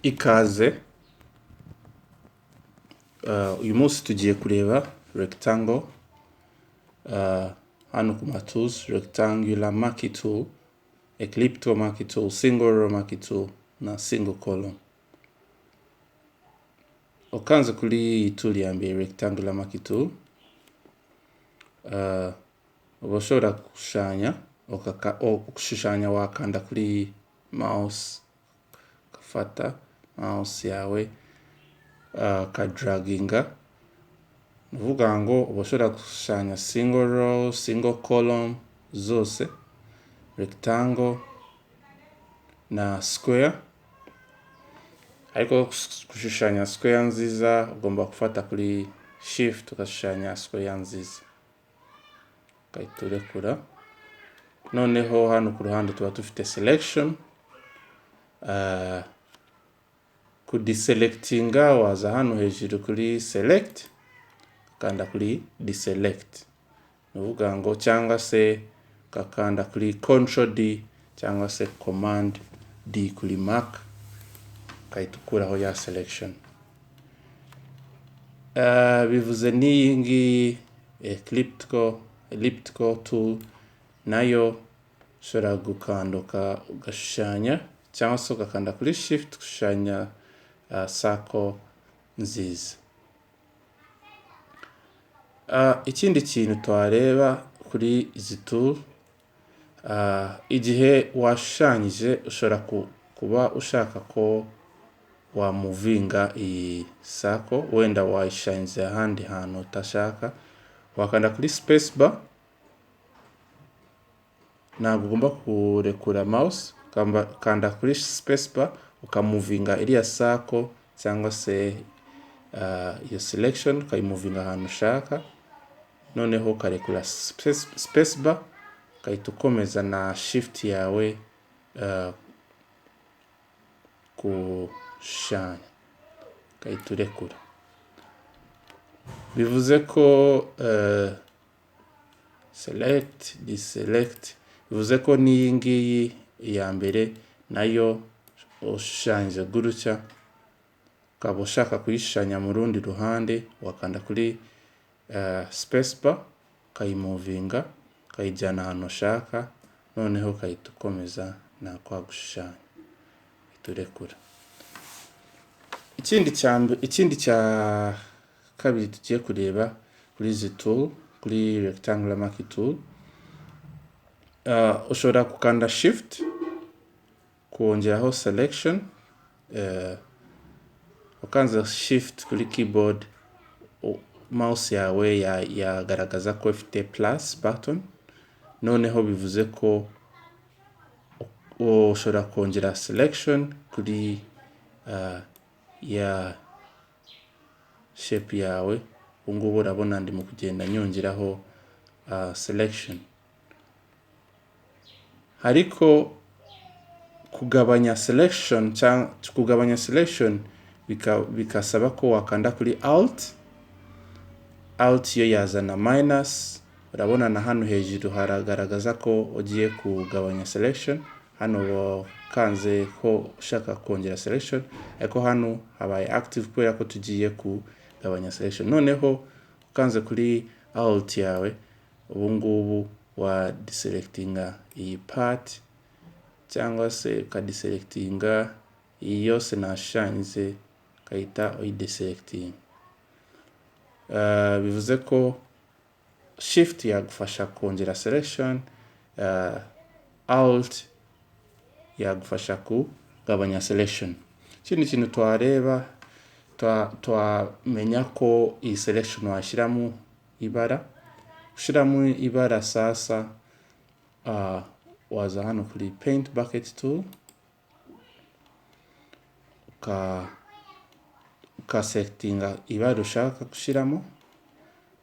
Ikaze uyu munsi tugiye kureba rectangle hano ku tools rectangular marque tool, elliptical marque tool, single row marque tool na single column. Ukanze kuri tool ya mbere rectangular marque tool uba ushobora gushushanya wakanda kuri mouse ukafata mouse yawe ukadraginga, uvuga ngo uba ushobora gushushanya single row, single column zose, rectangle na square. Ariko gushushanya square nziza ugomba gufata kuri shift ugashushanya square nziza, ukayiturekura. Noneho hano ku ruhande tuba dufite selection. Kudeselectinga waza hano hejuru kuri select ukanda kuri deselect, uvuga ngo cyangwa se ukakanda kuri control D cyangwa se command D kuri Mac ukayitukuraho ya selection. Bivuze n'iyi ngiyi elliptical tool nayo ushobora gukanduka ugashushanya cyangwa se ugakanda kuri shift gushushanya circle nziza. Ikindi kintu twareba kuri izi tool, igihe washushanyije ushobora kuba ushaka ko wamuvinga iyi circle, wenda wayishushanyije ahandi hantu utashaka, wakanda kuri space bar. Ntabwo ugomba kurekura mouse, kanda kuri space bar ukamuvinga iriya circle cyangwa se iyo selection ukayimuvinga ahantu ushaka, noneho ukarekura space bar ukahita ukomeza na shift yawe kushushanya ukahita urekura. Bivuze ko select, deselect, bivuze ko n'iyi ngiyi iya mbere nayo ushushanyije gutya ukaba ushaka kuyishushanya mu rundi ruhande, wakanda kuri space bar ukayimuvinga ukayijyana ahantu ushaka, noneho ukahita ukomeza na kwa gushushanya turekura. Ikindi cya kabiri tugiye kureba kuri izi tool, kuri rectangular marque tool, ushobora gukanda shift kongeraho selection. Ukanze shift kuri keyboard mouse yawe yagaragaza ko ifite plus button, noneho bivuze ko ushobora kongera selection kuri ya shape yawe. Ubungubu urabona ndimo kugenda nyongeraho selection, ariko kugabanya selection bikasaba ko wakanda kuri alt yo yazana minus. Urabona na hano hejuru haragaragaza ko ugiye kugabanya selection, hano kanze ko ushaka kongera selection, ariko hano habaye active kubera ko tugiye kugabanya selection. Noneho ukanze kuri alt yawe ubungubu wa deselectinga iyi part cyangwa se ukadeselectinga iyi yose nashushanyije ukahita uyideselectinga. Bivuze ko shift yagufasha kongera selection, alt yagufasha kugabanya selection. Ikindi kintu twareba, twamenya ko iyi selection washyiramo ibara. Ushyiramo ibara sasa, waza hano kuri paint bucket tool ukaselectinga ibara ushaka gushyiramo.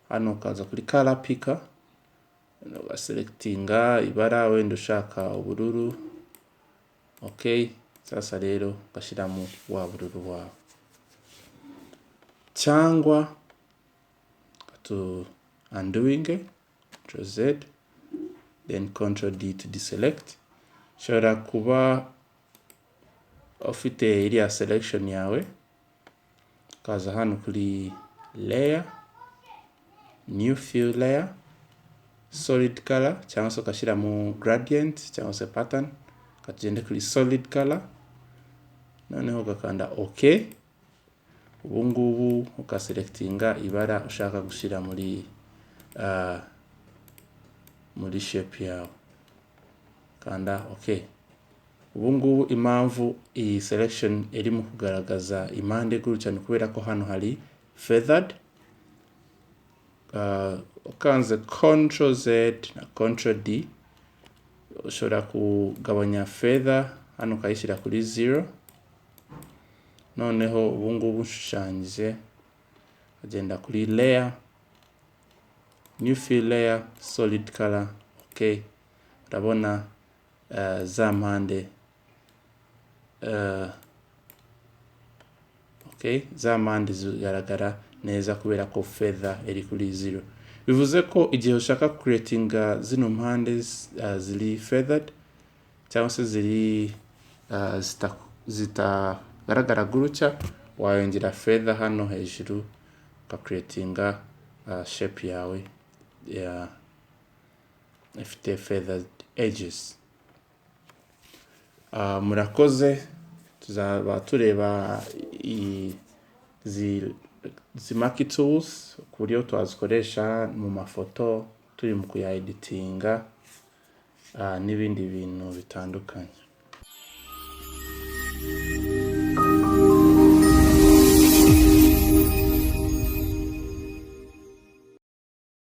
Hano ukaza kuri color picker ugaselectinga ibara wenda ushaka ubururu. Okay, sasa rero ugashyiramo wa bururu wawe, cyangwa to undoing, Ctrl Z then Ctrl D to deselect. Ushobora kuba ufite iriya selection yawe, ukaza hano kuri layer, new fill layer, solid color, cyangwa se ukashyira mu gradient cyangwa se pattern, ukagenda kuri solid color, noneho ugakanda OK. Ubu ngubu ukaselectinga ibara ushaka gushyira muri shape yawe, kanda OK. Ubu ngubu impamvu iyi selection irimo kugaragaza impande gutya ni kubera ko hano hari feathered. Ukanze Ctrl Z na Ctrl D ushobora kugabanya feather hano ukayishyira kuri 0. Noneho ubu ngubu ushushanyije agenda kuri layer, new fill layer, solid color, OK. Urabona za mpande OK, za mpande zigaragara neza kubera ko feather iri kuri 0. Bivuze ko igihe ushaka creating zino mpande ziri feathered cyangwa se ziri zitagaragara gutya, wayongera feather hano hejuru ka creating shape yawe ifite feathered edges. Murakoze, tuzaba tureba izi marque tools ku buryo twazikoresha mu mafoto turi mu kuya editinga n'ibindi bintu bitandukanye.